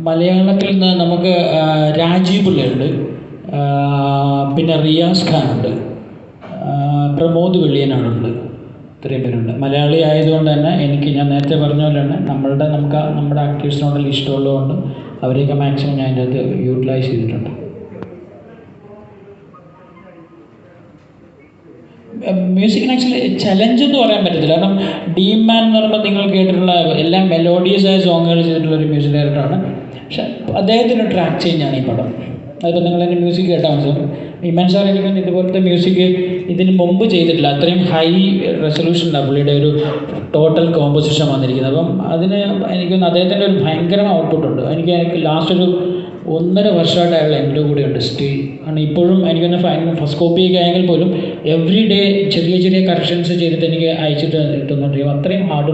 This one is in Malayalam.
മലയാളത്തിൽ നിന്ന് നമുക്ക് രാജീവ് പിള്ളയുണ്ട്, പിന്നെ റിയാസ് ഖാനുണ്ട്, പ്രമോദ് വെള്ളിയനാടുണ്ട്. ഇത്രയും പേരുണ്ട്. മലയാളി ആയതുകൊണ്ട് തന്നെ ഞാൻ നേരത്തെ പറഞ്ഞ പോലെ തന്നെ നമ്മുടെ ആക്ടേഴ്സിനോടെല്ലാം ഇഷ്ടമുള്ളതുകൊണ്ട് അവരെയൊക്കെ മാക്സിമം ഞാൻ അതിൻ്റെ അകത്ത് യൂട്ടിലൈസ് ചെയ്തിട്ടുണ്ട്. മ്യൂസിക്കിന് ആക്ച്വലി ചലഞ്ച് എന്ന് പറയാൻ പറ്റത്തില്ല. കാരണം ഡീം മാൻ എന്ന് പറയുമ്പോൾ നിങ്ങൾ കേട്ടിട്ടുള്ള എല്ലാം മെലോഡിയസ് ആയ സോങ്ങുകൾ ചെയ്തിട്ടുള്ള ഒരു മ്യൂസിക് ഡയറക്ടറാണ്. പക്ഷെ അദ്ദേഹത്തിന് ട്രാക്ക് ചേഞ്ചാണ് ഈ പടം. അതിപ്പോൾ നിങ്ങൾ എൻ്റെ മ്യൂസിക് കേട്ടാൽ മനസ്സിലാവും. ഇമാൻ സാർ എനിക്ക് ഇതുപോലത്തെ മ്യൂസിക് ഇതിന് മുമ്പ് ചെയ്തിട്ടില്ല. അത്രയും ഹൈ റെസൊല്യൂഷനിലാണ് പുള്ളിയുടെ ഒരു ടോട്ടൽ കോമ്പോസിഷൻ വന്നിരിക്കുന്നത്. അപ്പം അതിന് എനിക്കൊന്ന് അദ്ദേഹത്തിൻ്റെ ഒരു ഭയങ്കര ഔട്ട്പുട്ടുണ്ട്. എനിക്ക് ലാസ്റ്റ് ഒരു 1.5 വർഷമായിട്ട് അയാൾ എൻ്റെ കൂടെയുണ്ട് സ്റ്റിൽ. കാരണം ഇപ്പോഴും എനിക്കൊന്ന് ഫസ്റ്റ് കോപ്പിയൊക്കെ ആയെങ്കിൽ പോലും എവറി ഡേ ചെറിയ ചെറിയ കറക്ഷൻസ് ചെയ്തിട്ട് എനിക്ക് അയച്ചിട്ട് കിട്ടുന്നുണ്ട്. അത്രയും ഹാർഡ്